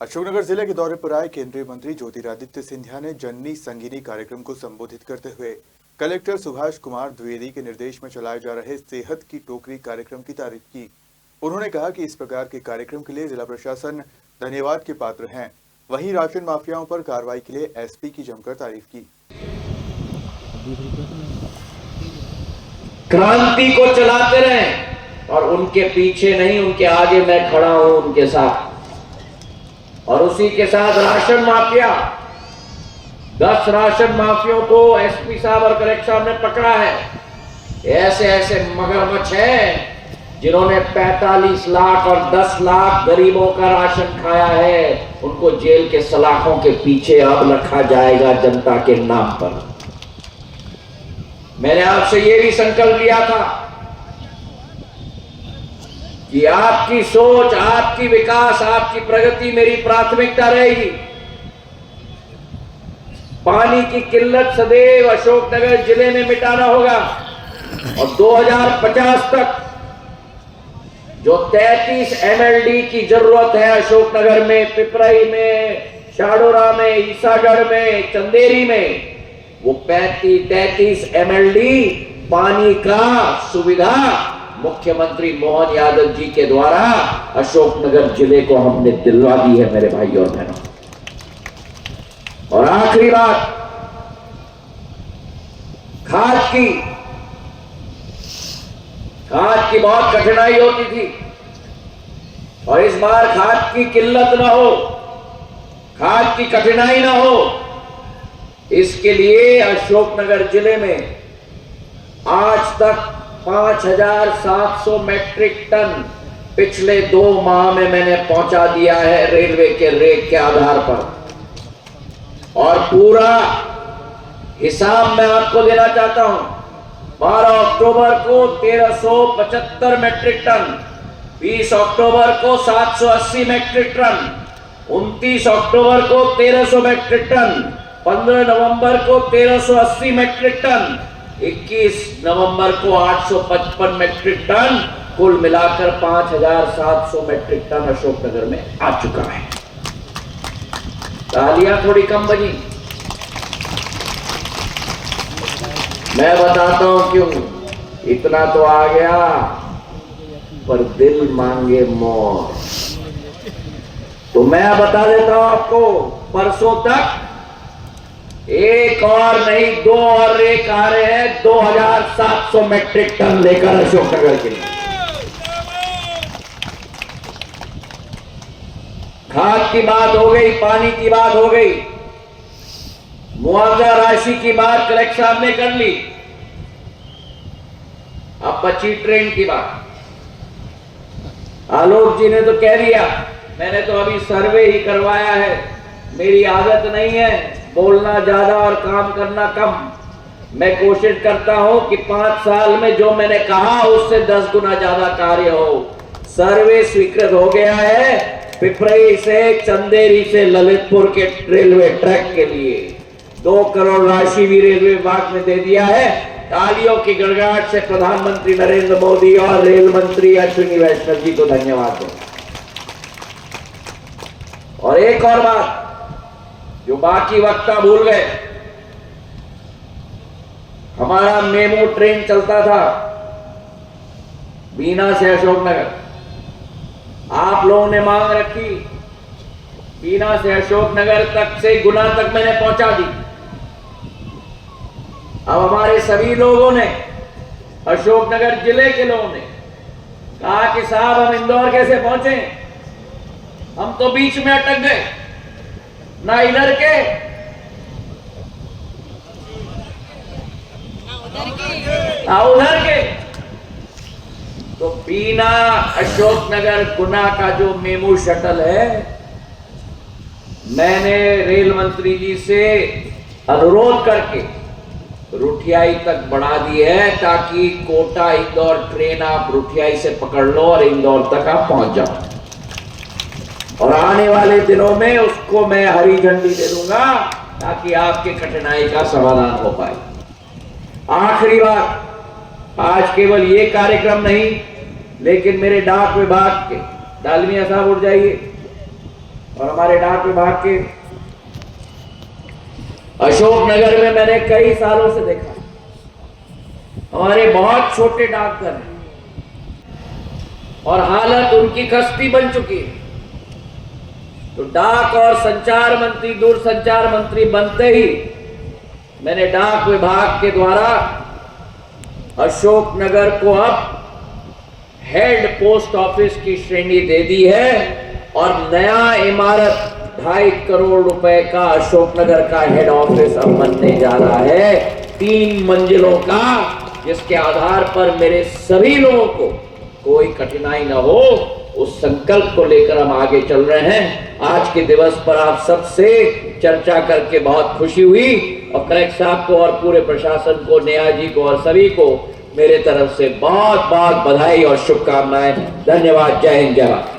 अशोकनगर जिले के दौरे पर आए केंद्रीय मंत्री ज्योतिरादित्य सिंधिया ने जननी संगिनी कार्यक्रम को संबोधित करते हुए कलेक्टर सुभाष कुमार द्विवेदी के निर्देश में चलाए जा रहे सेहत की टोकरी कार्यक्रम की तारीफ की। उन्होंने कहा कि इस प्रकार के कार्यक्रम के लिए जिला प्रशासन धन्यवाद के पात्र हैं। वहीं राशन माफियाओं पर कार्रवाई के लिए एसपी की जमकर तारीफ की। क्रांति को चलाते रहें और उनके पीछे नहीं, उनके आगे मैं खड़ा हूं, उनके साथ। और उसी के साथ राशन माफिया, 10 राशन माफियों को एसपी साहब और कलेक्टर साहब ने पकड़ा है। ऐसे ऐसे मगरमच्छ हैं जिन्होंने 45 लाख और 10 लाख गरीबों का राशन खाया है। उनको जेल के सलाखों के पीछे अब रखा जाएगा जनता के नाम पर। मैंने आपसे ये भी संकल्प लिया था कि आपकी सोच, आपकी विकास, आपकी प्रगति मेरी प्राथमिकता रहेगी। पानी की किल्लत सदैव अशोकनगर जिले में मिटाना होगा और 2050 तक जो 33 MLD की जरूरत है अशोकनगर में, पिपराई में, शाडोरा में, ईसागढ़ में, चंदेरी में, वो 33 MLD पानी का सुविधा मुख्यमंत्री मोहन यादव जी के द्वारा अशोकनगर जिले को हमने दिलवा दी है मेरे भाई और बहनों। और आखिरी बात, खाद की बहुत कठिनाई होती थी और इस बार खाद की किल्लत ना हो, खाद की कठिनाई ना हो, इसके लिए अशोकनगर जिले में आज तक 5,700 मैट्रिक टन पिछले 2 माह में मैंने पहुंचा दिया है रेलवे के रेक के आधार पर। और पूरा हिसाब मैं आपको देना चाहता हूं। 12 अक्टूबर को 1375 मैट्रिक टन, 20 अक्टूबर को 780 मैट्रिक टन, 29 अक्टूबर को 1300 मैट्रिक टन, 15 नवंबर को 1380 मैट्रिक टन, 21 नवंबर को 855 मैट्रिक टन, कुल मिलाकर 5,700 मैट्रिक टन अशोकनगर में आ चुका है। तालियां थोड़ी कम बजी। मैं बताता हूं क्यों। इतना तो आ गया पर दिल मांगे मोर। तो मैं बता देता हूं आपको, परसों तक एक और नहीं 2 और रेक आ रहे हैं 2,700 मैट्रिक टन लेकर अशोकनगर के लिए। खाद की बात हो गई, पानी की बात हो गई, मुआवजा राशि की बात कलेक्टर साहब ने कर ली। अब बची ट्रेन की बात। आलोक जी ने तो कह दिया, मैंने तो अभी सर्वे ही करवाया है। मेरी आदत नहीं है बोलना ज्यादा और काम करना कम। मैं कोशिश करता हूं कि 5 साल में जो मैंने कहा उससे 10 गुना ज्यादा कार्य हो। सर्वे स्वीकृत हो गया है पिपराई से, चंदेरी से ललितपुर के रेलवे ट्रैक के लिए 2 करोड़ राशि भी रेलवे विभाग ने दे दिया है। तालियों की गड़गड़ाहट से प्रधानमंत्री नरेंद्र मोदी और रेल मंत्री अश्विनी वैष्णव जी को धन्यवाद दो। और एक और बात जो बाकी वक्ता भूल गए, हमारा मेमू ट्रेन चलता था बीना से अशोकनगर। आप लोगों ने मांग रखी, बीना से अशोकनगर तक से गुना तक मैंने पहुंचा दी। अब हमारे सभी लोगों ने, अशोकनगर जिले के लोगों ने कहा कि साहब हम इंदौर कैसे पहुंचे, हम तो बीच में अटक गए, ना इधर के ना उधर के। तो बीना अशोकनगर गुना का जो मेमू शटल है, मैंने रेल मंत्री जी से अनुरोध करके रुठियाई तक बढ़ा दी है ताकि कोटा इंदौर ट्रेन आप रुठियाई से पकड़ लो और इंदौर तक आप पहुंच जाओ। और आने वाले दिनों में उसको मैं हरी झंडी दे दूंगा ताकि आपके कठिनाई का समाधान हो पाए। आखिरी बात, आज केवल ये कार्यक्रम नहीं लेकिन मेरे डाक विभाग के, डालमिया साहब उठ जाइए, और हमारे डाक विभाग के अशोकनगर में मैंने कई सालों से देखा, हमारे बहुत छोटे डाकघर हैं और हालत उनकी खस्ती बन चुकी है। तो डाक और संचार मंत्री, दूरसंचार मंत्री बनते ही मैंने डाक विभाग के द्वारा अशोकनगर को अब हेड पोस्ट ऑफिस की श्रेणी दे दी है और नया इमारत 2.5 करोड़ रुपए का अशोकनगर का हेड ऑफिस अब बनने जा रहा है, 3 मंजिलों का, जिसके आधार पर मेरे सभी लोगों को कोई कठिनाई ना हो, उस संकल्प को लेकर हम आगे चल रहे हैं। आज के दिवस पर आप सबसे चर्चा करके बहुत खुशी हुई और कलेक्टर साहब को और पूरे प्रशासन को, नेहा जी को और सभी को मेरे तरफ से बहुत बहुत बधाई और शुभकामनाएं। धन्यवाद। जय हिंद, जय भारत।